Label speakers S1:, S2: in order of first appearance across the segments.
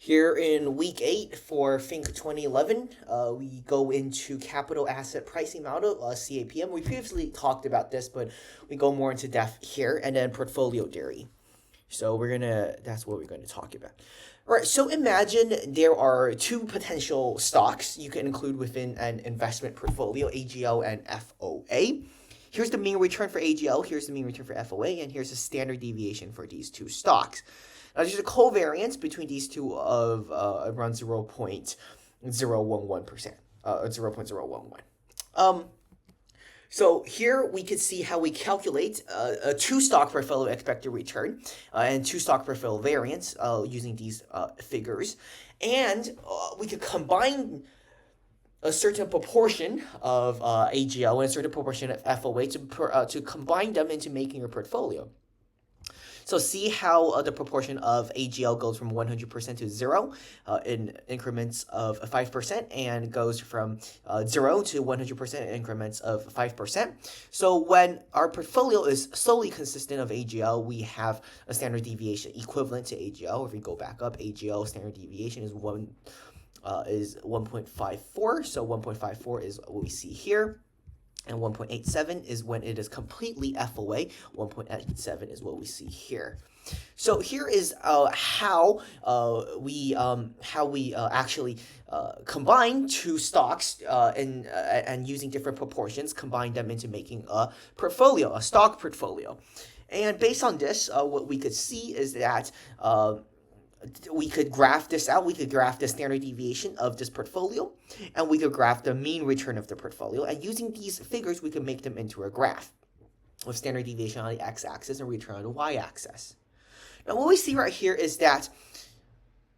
S1: Here in week 8 for FINC 2011, we go into capital asset pricing model, CAPM. We previously talked about this, but we go more into depth here, and then portfolio theory. So that's what we're going to talk about. All right, so imagine there are two potential stocks you can include within an investment portfolio, AGL and FOA. Here's the mean return for AGL, here's the mean return for FOA, and here's the standard deviation for these two stocks. Now, there's a covariance between these two of around 0.011%, 0.011. So here we could see how we calculate a two-stock portfolio expected return and two-stock portfolio variance using these figures. And we could combine a certain proportion of AGL and a certain proportion of FOA to combine them into making your portfolio. So see how the proportion of AGL goes from 100% to 0 in increments of 5% and goes from 0 to 100% in increments of 5%. So when our portfolio is solely consistent of AGL, we have a standard deviation equivalent to AGL. If we go back up, AGL standard deviation is 1.54. So 1.54 is what we see here. And 1.87 is when it is completely FOA. 1.87 is what we see here. So here is how we actually combine two stocks and using different proportions, combine them into making a portfolio, a stock portfolio. And based on this, what we could see is that we could graph this out. We could graph the standard deviation of this portfolio, and we could graph the mean return of the portfolio. And using these figures, we can make them into a graph with standard deviation on the x-axis and return on the y-axis. Now, what we see right here is that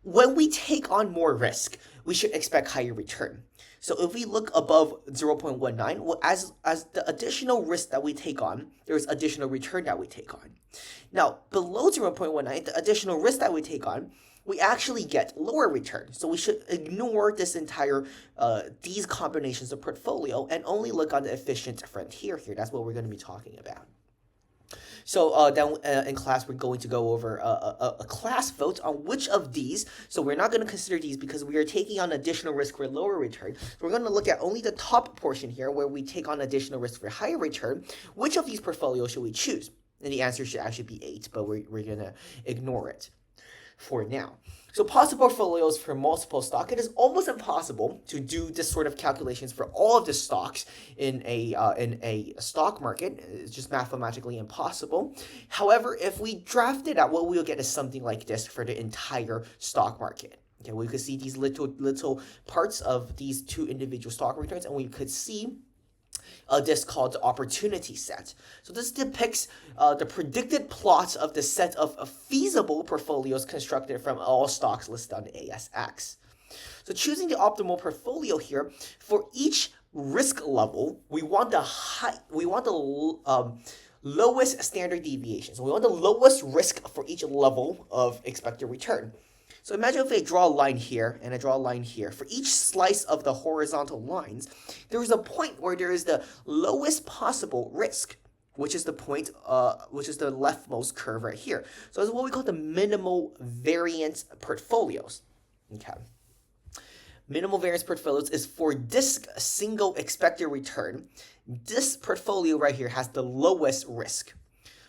S1: when we take on more risk, we should expect higher return. So if we look above 0.19, well, as the additional risk that we take on, there's additional return that we take on. Now, below 0.19, the additional risk that we take on, we actually get lower return. So we should ignore this entire, these combinations of portfolio and only look on the efficient frontier here. That's what we're going to be talking about. So then in class, we're going to go over a class vote on which of these. So we're not going to consider these because we are taking on additional risk for lower return. So we're going to look at only the top portion here where we take on additional risk for higher return. Which of these portfolios should we choose? And the answer should actually be 8, but we're going to ignore it for now. So possible portfolios for multiple stock. It is almost impossible to do this sort of calculations for all of the stocks in a stock market. It's just mathematically impossible. However, if we draft it out, what we'll get is something like this for the entire stock market. Okay, we could see these little parts of these two individual stock returns, and we could see this called the opportunity set. So this depicts the predicted plot of the set of feasible portfolios constructed from all stocks listed on the ASX. So choosing the optimal portfolio here, for each risk level, we want the lowest standard deviation. So we want the lowest risk for each level of expected return. So imagine if I draw a line here and I draw a line here. For each slice of the horizontal lines, there is a point where there is the lowest possible risk, which is the point, which is the leftmost curve right here. So it's what we call the minimal variance portfolios. Okay. Minimal variance portfolios is for this single expected return. This portfolio right here has the lowest risk.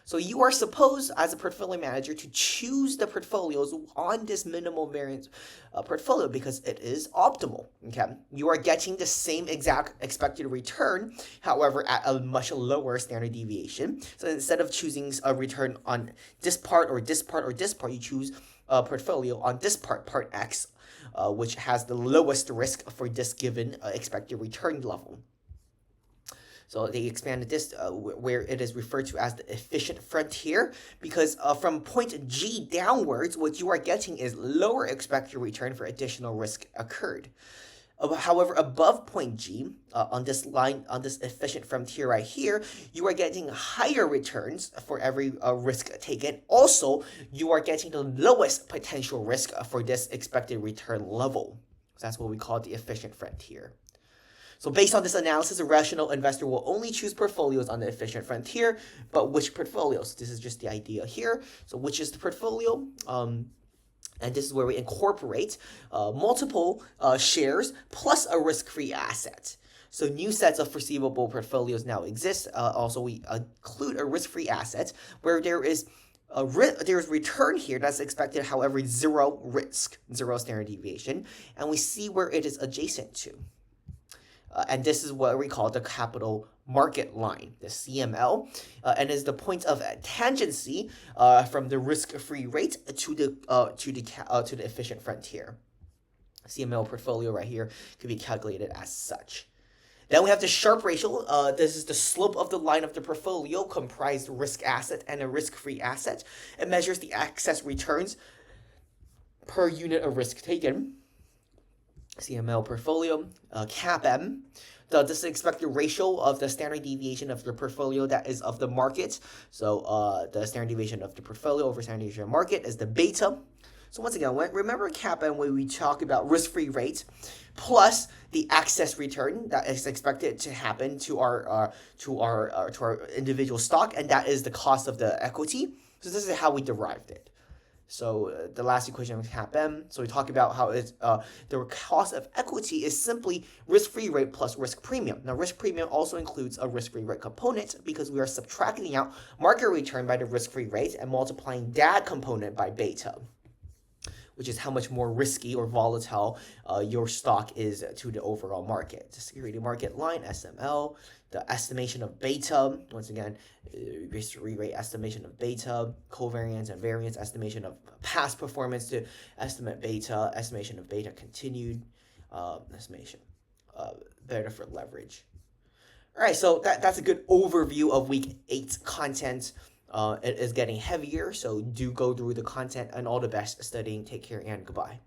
S1: So you are supposed, as a portfolio manager, to choose the portfolios on this minimal variance portfolio because it is optimal. Okay, you are getting the same exact expected return, however, at a much lower standard deviation. So instead of choosing a return on this part or this part or this part, you choose a portfolio on this part, part X, which has the lowest risk for this given expected return level. So they expanded this where it is referred to as the efficient frontier because from point G downwards, what you are getting is lower expected return for additional risk occurred. However, above point G, on this line, on this efficient frontier right here, you are getting higher returns for every risk taken. Also, you are getting the lowest potential risk for this expected return level. So that's what we call the efficient frontier. So based on this analysis, a rational investor will only choose portfolios on the efficient frontier, but which portfolios? This is just the idea here. So which is the portfolio? And this is where we incorporate multiple shares plus a risk-free asset. So new sets of foreseeable portfolios now exist. Also, we include a risk-free asset where there's return here that's expected, however, zero risk, zero standard deviation, and we see where it is adjacent to. And this is what we call the capital market line, the CML, and is the point of tangency from the risk-free rate to the efficient frontier. CML portfolio right here could be calculated as such. Then we have the Sharpe ratio. This is the slope of the line of the portfolio comprised risk asset and a risk-free asset. It measures the excess returns per unit of risk taken. CML portfolio, CAPM. This is expected ratio of the standard deviation of the portfolio that is of the market. So the standard deviation of the portfolio over standard deviation of the market is the beta. So once again, remember CAPM when we talk about risk-free rate plus the excess return that is expected to happen to our individual stock, and that is the cost of the equity. So this is how we derived it. So the last equation of CAPM. So we talk about how it's the cost of equity is simply risk-free rate plus risk premium. Now risk premium also includes a risk-free rate component because we are subtracting out market return by the risk-free rate and multiplying that component by beta, which is how much more risky or volatile your stock is to the overall market. The security market line, SML, the estimation of beta, once again, risk-free rate estimation of beta, covariance and variance estimation of past performance to estimate beta, estimation of beta continued, estimation beta for leverage. All right, so that's a good overview of week 8 content. It is getting heavier, so do go through the content, and all the best studying. Take care and goodbye.